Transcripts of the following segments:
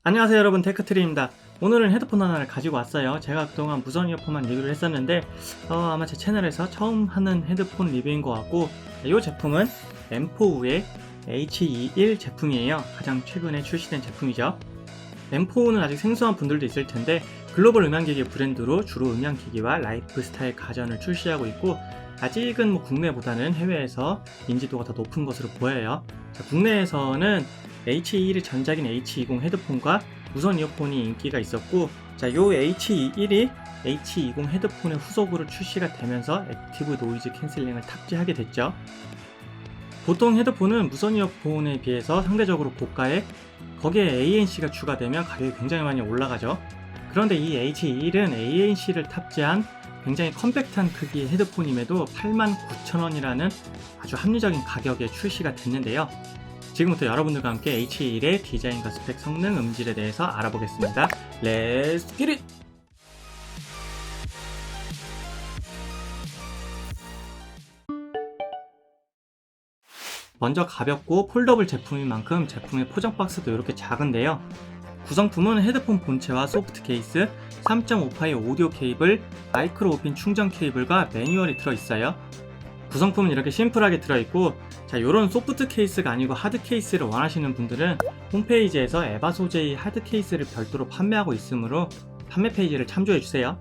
안녕하세요 여러분, 테크트리입니다. 오늘은 헤드폰 하나를 가지고 왔어요. 제가 그동안 무선 이어폰만 리뷰를 했었는데 아마 제 채널에서 처음 하는 헤드폰 리뷰인 것 같고, 이 제품은 M4의 H21 제품이에요. 가장 최근에 출시된 제품이죠. M4는 아직 생소한 분들도 있을 텐데 글로벌 음향기기 브랜드로 주로 음향기기와 라이프스타일 가전을 출시하고 있고, 아직은 국내보다는 해외에서 인지도가 더 높은 것으로 보여요. 국내에서는 H21의 전작인 H20 헤드폰과 무선 이어폰이 인기가 있었고, 요 H21이 H20 헤드폰의 후속으로 출시가 되면서 액티브 노이즈 캔슬링을 탑재하게 됐죠. 보통 헤드폰은 무선 이어폰에 비해서 상대적으로 고가에 거기에 ANC가 추가되면 가격이 굉장히 많이 올라가죠. 그런데 이 H21은 ANC를 탑재한 굉장히 컴팩트한 크기의 헤드폰임에도 89,000원이라는 아주 합리적인 가격에 출시가 됐는데요. 지금부터 여러분들과 함께 H21의 디자인과 스펙, 성능, 음질에 대해서 알아보겠습니다. Let's get it! 먼저 가볍고 폴더블 제품인 만큼 제품의 포장 박스도 이렇게 작은데요. 구성품은 헤드폰 본체와 소프트 케이스, 3.5파이 오디오 케이블, 마이크로 5핀 충전 케이블과 매뉴얼이 들어있어요. 구성품은 이렇게 심플하게 들어있고, 이런 소프트 케이스가 아니고 하드 케이스를 원하시는 분들은 홈페이지에서 에바 소재의 하드 케이스를 별도로 판매하고 있으므로 판매 페이지를 참조해주세요.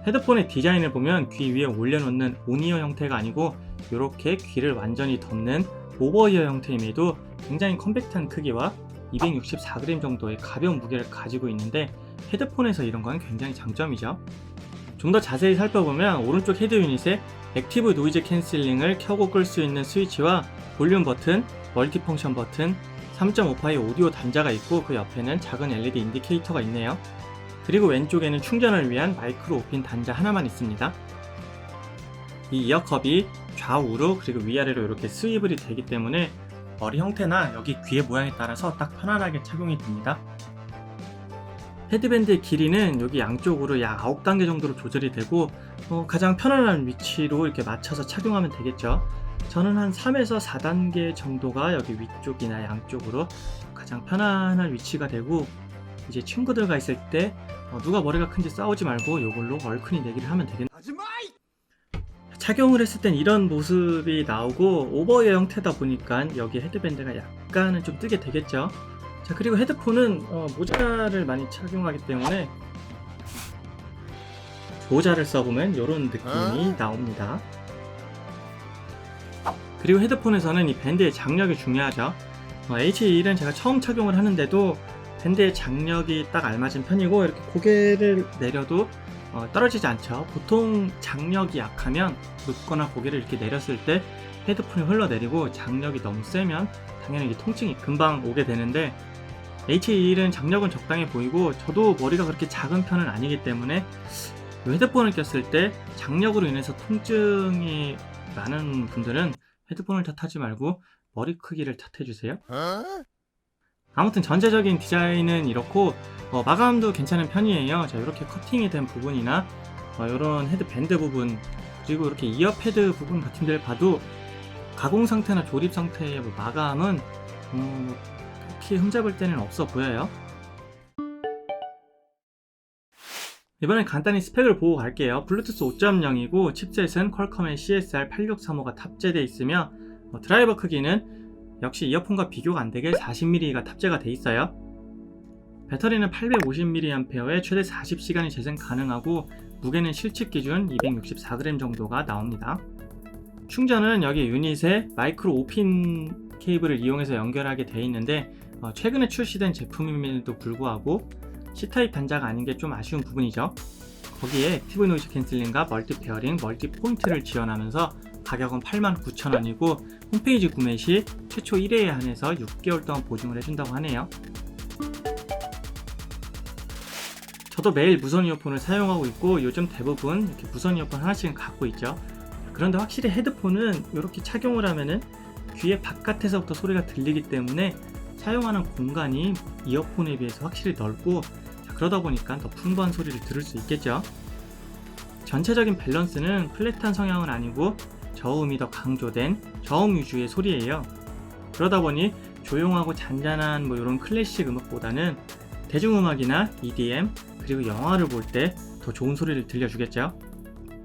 헤드폰의 디자인을 보면 귀 위에 올려놓는 온이어 형태가 아니고 이렇게 귀를 완전히 덮는 오버이어 형태임에도 굉장히 컴팩트한 크기와 264g 정도의 가벼운 무게를 가지고 있는데, 헤드폰에서 이런 건 굉장히 장점이죠. 좀 더 자세히 살펴보면 오른쪽 헤드 유닛에 액티브 노이즈 캔슬링을 켜고 끌 수 있는 스위치와 볼륨 버튼, 멀티펑션 버튼, 3.5파이 오디오 단자가 있고, 그 옆에는 작은 LED 인디케이터가 있네요. 그리고 왼쪽에는 충전을 위한 마이크로 5핀 단자 하나만 있습니다. 이 이어컵이 좌우로 그리고 위아래로 이렇게 스위블이 되기 때문에 머리 형태나 여기 귀의 모양에 따라서 딱 편안하게 착용이 됩니다. 헤드밴드의 길이는 여기 양쪽으로 약 9단계 정도로 조절이 되고, 가장 편안한 위치로 이렇게 맞춰서 착용하면 되겠죠. 저는 한 3에서 4단계 정도가 여기 위쪽이나 양쪽으로 가장 편안한 위치가 되고, 이제 친구들과 있을 때 누가 머리가 큰지 싸우지 말고 이걸로 얼큰이 내기를 하면 되겠네요. 착용을 했을 땐 이런 모습이 나오고, 오버이어 형태다 보니까 여기 헤드밴드가 약간은 좀 뜨게 되겠죠. 그리고 헤드폰은 모자를 많이 착용하기 때문에 모자를 써보면 이런 느낌이 나옵니다. 그리고 헤드폰에서는 이 밴드의 장력이 중요하죠. H21은 제가 처음 착용을 하는데도 밴드의 장력이 딱 알맞은 편이고, 이렇게 고개를 내려도 떨어지지 않죠. 보통 장력이 약하면 눕거나 고개를 이렇게 내렸을 때 헤드폰이 흘러내리고, 장력이 너무 세면 당연히 통증이 금방 오게 되는데, H21은 장력은 적당히 보이고, 저도 머리가 그렇게 작은 편은 아니기 때문에 헤드폰을 꼈을 때 장력으로 인해서 통증이 나는 분들은 헤드폰을 탓하지 말고 머리 크기를 탓해주세요. 아무튼 전체적인 디자인은 이렇고, 마감도 괜찮은 편이에요. 이렇게 커팅이 된 부분이나 이런 헤드밴드 부분, 그리고 이렇게 이어 패드 부분 같은 데를 봐도 가공 상태나 조립 상태의 마감은 특히 흠잡을 데는 없어 보여요. 이번엔 간단히 스펙을 보고 갈게요. 블루투스 5.0이고 칩셋은 퀄컴의 CSR8635가 탑재되어 있으며, 드라이버 크기는 역시 이어폰과 비교가 안되게 40mm가 탑재가 되어 있어요. 배터리는 850mAh에 최대 40시간이 재생 가능하고, 무게는 실측 기준 264g 정도가 나옵니다. 충전은 여기 유닛에 마이크로 5핀 케이블을 이용해서 연결하게 되어 있는데, 최근에 출시된 제품임에도 불구하고 C타입 단자가 아닌 게 좀 아쉬운 부분이죠. 거기에 액티브 노이즈 캔슬링과 멀티 페어링, 멀티 포인트를 지원하면서 가격은 89,000원이고 홈페이지 구매 시 최초 1회에 한해서 6개월 동안 보증을 해준다고 하네요. 저도 매일 무선 이어폰을 사용하고 있고, 요즘 대부분 이렇게 무선 이어폰 하나씩은 갖고 있죠. 그런데 확실히 헤드폰은 이렇게 착용을 하면은 귀의 바깥에서부터 소리가 들리기 때문에 사용하는 공간이 이어폰에 비해서 확실히 넓고, 그러다 보니까 더 풍부한 소리를 들을 수 있겠죠. 전체적인 밸런스는 플랫한 성향은 아니고 저음이 더 강조된 저음 위주의 소리예요. 그러다 보니 조용하고 잔잔한 이런 클래식 음악보다는 대중음악이나 EDM 그리고 영화를 볼 때 더 좋은 소리를 들려주겠죠.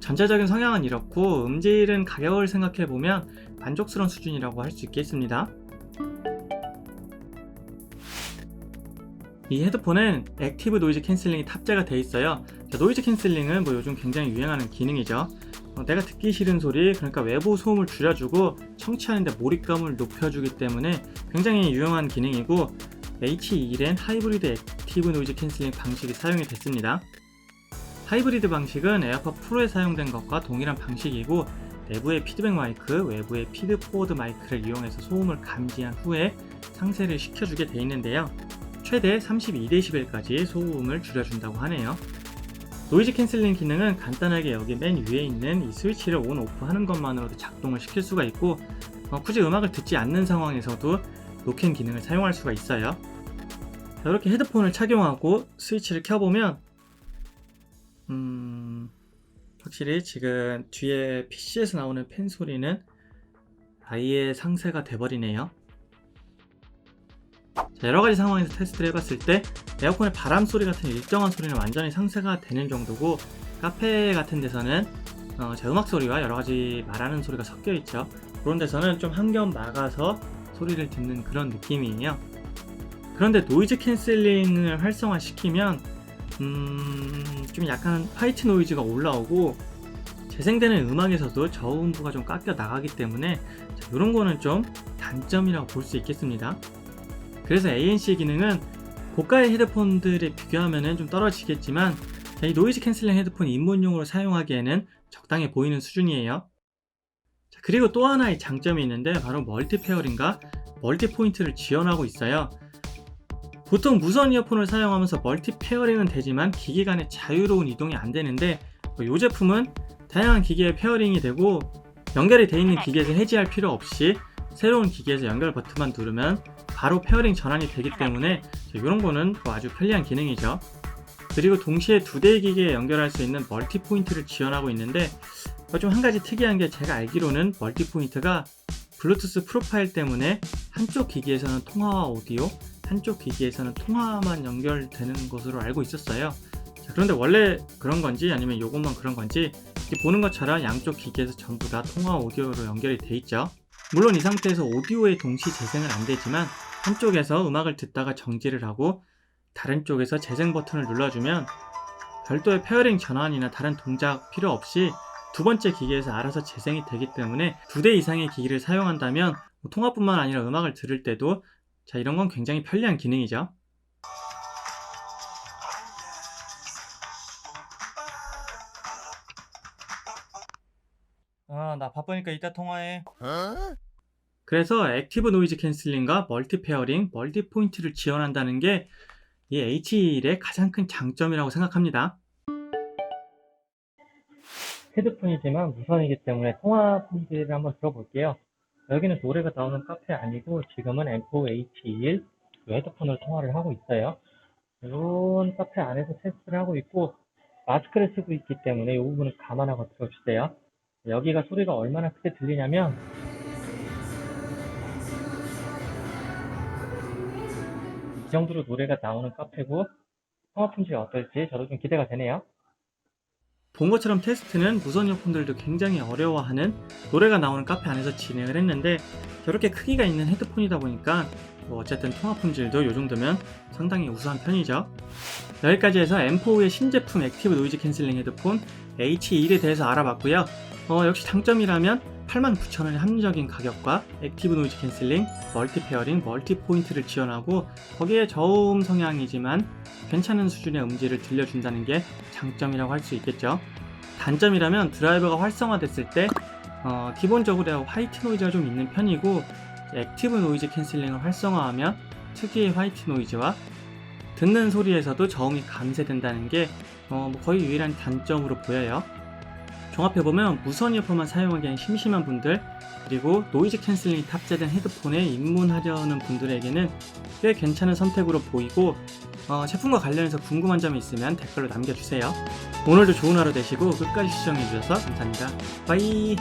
전체적인 성향은 이렇고 음질은 가격을 생각해보면 만족스러운 수준이라고 할 수 있겠습니다. 이 헤드폰은 액티브 노이즈 캔슬링이 탑재가 되어 있어요. 노이즈 캔슬링은 요즘 굉장히 유행하는 기능이죠. 내가 듣기 싫은 소리, 그러니까 외부 소음을 줄여주고 청취하는데 몰입감을 높여주기 때문에 굉장히 유용한 기능이고, HE1엔 하이브리드 액티브 노이즈 캔슬링 방식이 사용이 됐습니다. 하이브리드 방식은 에어팟 프로에 사용된 것과 동일한 방식이고, 내부의 피드백 마이크, 외부의 피드 포워드 마이크를 이용해서 소음을 감지한 후에 상쇄를 시켜주게 되어 있는데요. 최대 32dB까지 소음을 줄여준다고 하네요. 노이즈 캔슬링 기능은 간단하게 여기 맨 위에 있는 이 스위치를 온 오프 하는 것만으로도 작동을 시킬 수가 있고, 굳이 음악을 듣지 않는 상황에서도 노캔 기능을 사용할 수가 있어요. 이렇게 헤드폰을 착용하고 스위치를 켜보면 확실히 지금 뒤에 PC에서 나오는 팬 소리는 아예 상쇄가 돼버리네요. 여러가지 상황에서 테스트를 해봤을 때 에어컨의 바람 소리 같은 일정한 소리는 완전히 상쇄가 되는 정도고, 카페 같은 데서는 제 음악 소리와 여러가지 말하는 소리가 섞여 있죠. 그런 데서는 좀 한 겹 나가서 소리를 듣는 그런 느낌이에요. 그런데 노이즈 캔슬링을 활성화시키면 좀 약간 화이트 노이즈가 올라오고 재생되는 음악에서도 저음부가 좀 깎여 나가기 때문에 이런 거는 좀 단점이라고 볼 수 있겠습니다. 그래서 ANC 기능은 고가의 헤드폰들에 비교하면 좀 떨어지겠지만, 이 노이즈 캔슬링 헤드폰 입문용으로 사용하기에는 적당해 보이는 수준이에요. 그리고 또 하나의 장점이 있는데 바로 멀티 페어링과 멀티 포인트를 지원하고 있어요. 보통 무선 이어폰을 사용하면서 멀티 페어링은 되지만 기기 간의 자유로운 이동이 안 되는데, 이 제품은 다양한 기기에 페어링이 되고 연결이 되어 있는 기기에서 해지할 필요 없이 새로운 기기에서 연결 버튼만 누르면 바로 페어링 전환이 되기 때문에 이런 거는 아주 편리한 기능이죠. 그리고 동시에 두 대의 기기에 연결할 수 있는 멀티 포인트를 지원하고 있는데, 좀 한 가지 특이한 게, 제가 알기로는 멀티 포인트가 블루투스 프로파일 때문에 한쪽 기기에서는 통화와 오디오, 한쪽 기기에서는 통화만 연결되는 것으로 알고 있었어요. 그런데 원래 그런 건지 아니면 이것만 그런 건지, 이렇게 보는 것처럼 양쪽 기기에서 전부 다 통화 오디오로 연결이 돼 있죠. 물론 이 상태에서 오디오의 동시 재생은 안 되지만, 한쪽에서 음악을 듣다가 정지를 하고 다른 쪽에서 재생 버튼을 눌러주면 별도의 페어링 전환이나 다른 동작 필요 없이 두 번째 기기에서 알아서 재생이 되기 때문에, 두 대 이상의 기기를 사용한다면 통화뿐만 아니라 음악을 들을 때도 이런 건 굉장히 편리한 기능이죠. 나 바쁘니까 이따 통화해. 그래서 액티브 노이즈 캔슬링과 멀티 페어링, 멀티 포인트를 지원한다는 게 이 HE1의 가장 큰 장점이라고 생각합니다. 헤드폰이지만 무선이기 때문에 통화 품질을 한번 들어볼게요. 여기는 노래가 나오는 카페 아니고 지금은 M4 HE1 헤드폰으로 통화를 하고 있어요. 이런 카페 안에서 테스트를 하고 있고, 마스크를 쓰고 있기 때문에 이 부분을 감안하고 들어주세요. 여기가 소리가 얼마나 크게 들리냐면, 이 정도로 노래가 나오는 카페고, 통화 품질이 어떨지 저도 좀 기대가 되네요. 본 것처럼 테스트는 무선 이어폰들도 굉장히 어려워하는 노래가 나오는 카페 안에서 진행을 했는데, 저렇게 크기가 있는 헤드폰이다 보니까 어쨌든 통화 품질도 이 정도면 상당히 우수한 편이죠. 여기까지 해서 M4의 신제품 액티브 노이즈 캔슬링 헤드폰 HE1에 대해서 알아봤고요. 역시 장점이라면 89,000원의 합리적인 가격과 액티브 노이즈 캔슬링, 멀티 페어링, 멀티 포인트를 지원하고 거기에 저음 성향이지만 괜찮은 수준의 음질을 들려준다는 게 장점이라고 할 수 있겠죠. 단점이라면 드라이버가 활성화됐을 때 기본적으로 화이트 노이즈가 좀 있는 편이고, 액티브 노이즈 캔슬링을 활성화하면 특유의 화이트 노이즈와 듣는 소리에서도 저음이 감쇄된다는 게 거의 유일한 단점으로 보여요. 종합해보면 무선 이어폰만 사용하기엔 심심한 분들, 그리고 노이즈 캔슬링이 탑재된 헤드폰에 입문하려는 분들에게는 꽤 괜찮은 선택으로 보이고, 제품과 관련해서 궁금한 점이 있으면 댓글로 남겨주세요. 오늘도 좋은 하루 되시고 끝까지 시청해주셔서 감사합니다. 빠이.